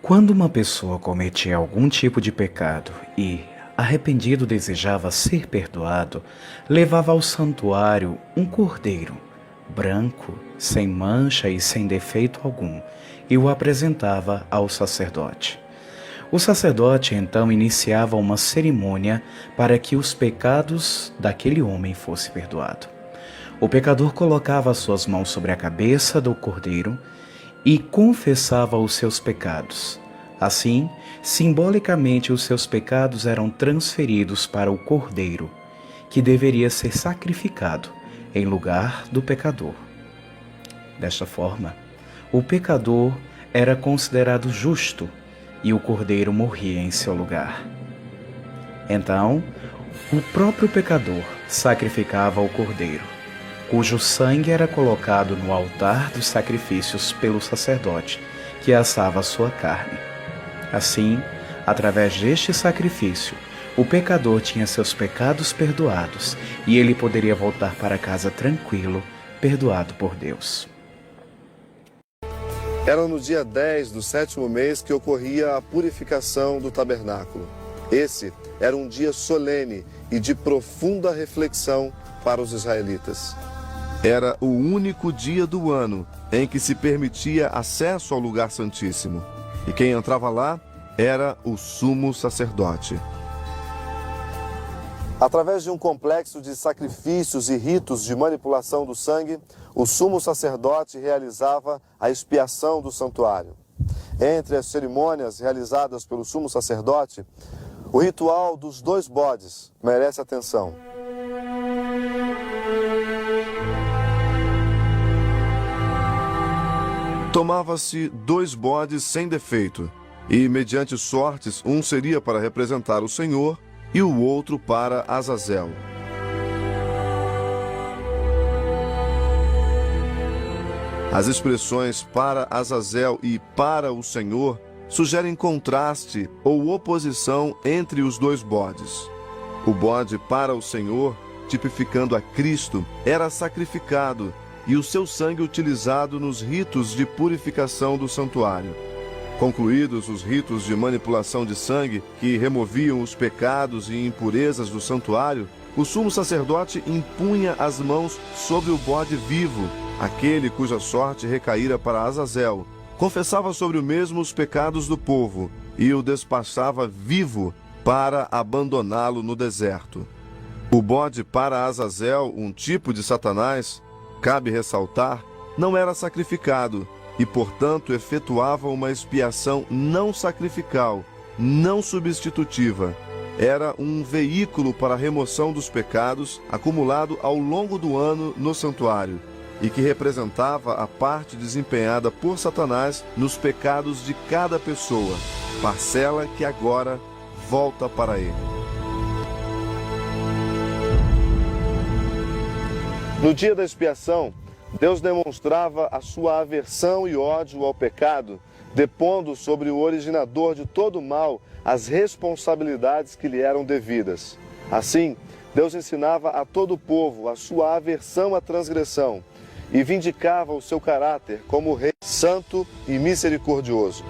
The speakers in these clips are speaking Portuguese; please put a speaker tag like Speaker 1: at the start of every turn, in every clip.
Speaker 1: Quando uma pessoa cometia algum tipo de pecado e, arrependido, desejava ser perdoado, levava ao santuário um cordeiro, branco, sem mancha e sem defeito algum, e o apresentava ao sacerdote. O sacerdote então iniciava uma cerimônia para que os pecados daquele homem fossem perdoados. O pecador colocava as suas mãos sobre a cabeça do cordeiro e confessava os seus pecados. Assim, simbolicamente, os seus pecados eram transferidos para o cordeiro, que deveria ser sacrificado em lugar do pecador. Desta forma, o pecador era considerado justo e o cordeiro morria em seu lugar. Então, o próprio pecador sacrificava o cordeiro, cujo sangue era colocado no altar dos sacrifícios pelo sacerdote, que assava a sua carne. Assim, através deste sacrifício, o pecador tinha seus pecados perdoados e ele poderia voltar para casa tranquilo, perdoado por Deus.
Speaker 2: Era no dia 10 do 7º mês que ocorria a purificação do tabernáculo. Esse era um dia solene e de profunda reflexão para os israelitas. Era o único dia do ano em que se permitia acesso ao lugar santíssimo. E quem entrava lá era o sumo sacerdote. Através de um complexo de sacrifícios e ritos de manipulação do sangue, o sumo sacerdote realizava a expiação do santuário. Entre as cerimônias realizadas pelo sumo sacerdote, o ritual dos 2 bodes merece atenção. Tomava-se 2 bodes sem defeito, e mediante sortes, um seria para representar o Senhor e o outro para Azazel. As expressões para Azazel e para o Senhor sugerem contraste ou oposição entre os 2 bodes. O bode para o Senhor, tipificando a Cristo, era sacrificado e o seu sangue utilizado nos ritos de purificação do santuário. Concluídos os ritos de manipulação de sangue que removiam os pecados e impurezas do santuário, o sumo sacerdote impunha as mãos sobre o bode vivo, aquele cuja sorte recaíra para Azazel, confessava sobre o mesmo os pecados do povo e o despachava vivo para abandoná-lo no deserto. O bode para Azazel, um tipo de Satanás, cabe ressaltar, não era sacrificado e, portanto, efetuava uma expiação não sacrificial, não substitutiva. Era um veículo para a remoção dos pecados acumulado ao longo do ano no santuário e que representava a parte desempenhada por Satanás nos pecados de cada pessoa, parcela que agora volta para ele. No dia da expiação, Deus demonstrava a sua aversão e ódio ao pecado, depondo sobre o originador de todo o mal as responsabilidades que lhe eram devidas. Assim, Deus ensinava a todo o povo a sua aversão à transgressão e vindicava o seu caráter como Rei santo e misericordioso.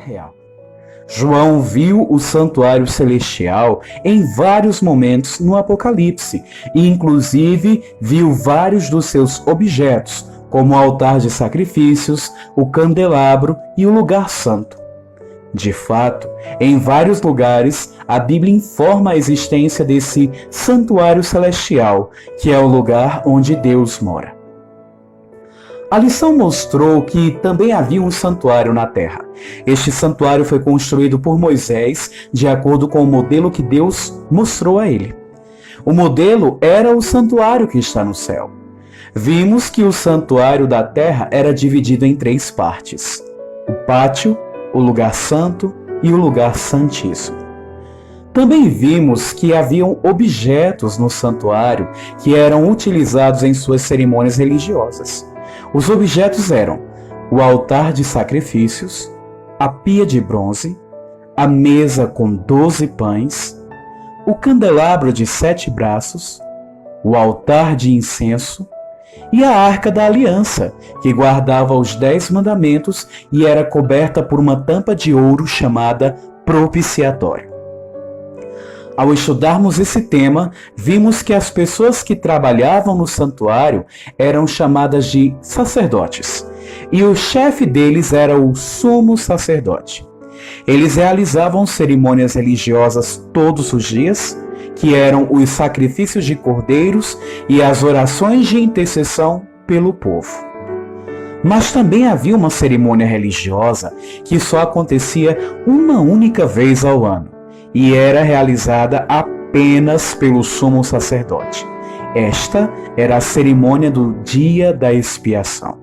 Speaker 1: real. João viu o santuário celestial em vários momentos no Apocalipse e, inclusive, viu vários dos seus objetos, como o altar de sacrifícios, o candelabro e o lugar santo. De fato, em vários lugares, a Bíblia informa a existência desse santuário celestial, que é o lugar onde Deus mora. A lição mostrou que também havia um santuário na terra. Este santuário foi construído por Moisés de acordo com o modelo que Deus mostrou a ele. O modelo era o santuário que está no céu. Vimos que o santuário da terra era dividido em 3 partes: o pátio, o lugar santo e o lugar santíssimo. Também vimos que haviam objetos no santuário que eram utilizados em suas cerimônias religiosas. Os objetos eram o altar de sacrifícios, a pia de bronze, a mesa com 12 pães, o candelabro de 7 braços, o altar de incenso e a arca da aliança, que guardava os 10 mandamentos e era coberta por uma tampa de ouro chamada propiciatório. Ao estudarmos esse tema, vimos que as pessoas que trabalhavam no santuário eram chamadas de sacerdotes, e o chefe deles era o sumo sacerdote. Eles realizavam cerimônias religiosas todos os dias, que eram os sacrifícios de cordeiros e as orações de intercessão pelo povo. Mas também havia uma cerimônia religiosa que só acontecia uma única vez ao ano, e era realizada apenas pelo sumo sacerdote. Esta era a cerimônia do dia da expiação.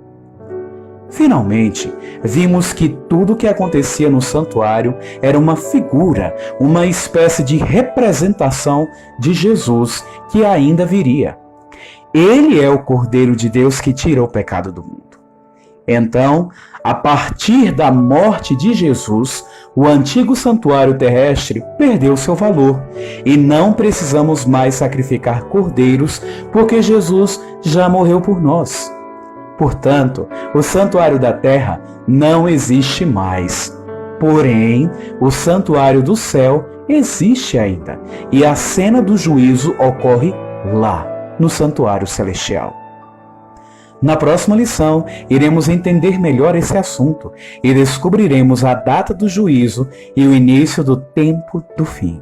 Speaker 1: Finalmente, vimos que tudo o que acontecia no santuário era uma figura, uma espécie de representação de Jesus que ainda viria. Ele é o Cordeiro de Deus que tira o pecado do mundo. Então, a partir da morte de Jesus, o antigo santuário terrestre perdeu seu valor e não precisamos mais sacrificar cordeiros porque Jesus já morreu por nós. Portanto, o santuário da terra não existe mais. Porém, o santuário do céu existe ainda e a cena do juízo ocorre lá, no santuário celestial. Na próxima lição, iremos entender melhor esse assunto e descobriremos a data do juízo e o início do tempo do fim.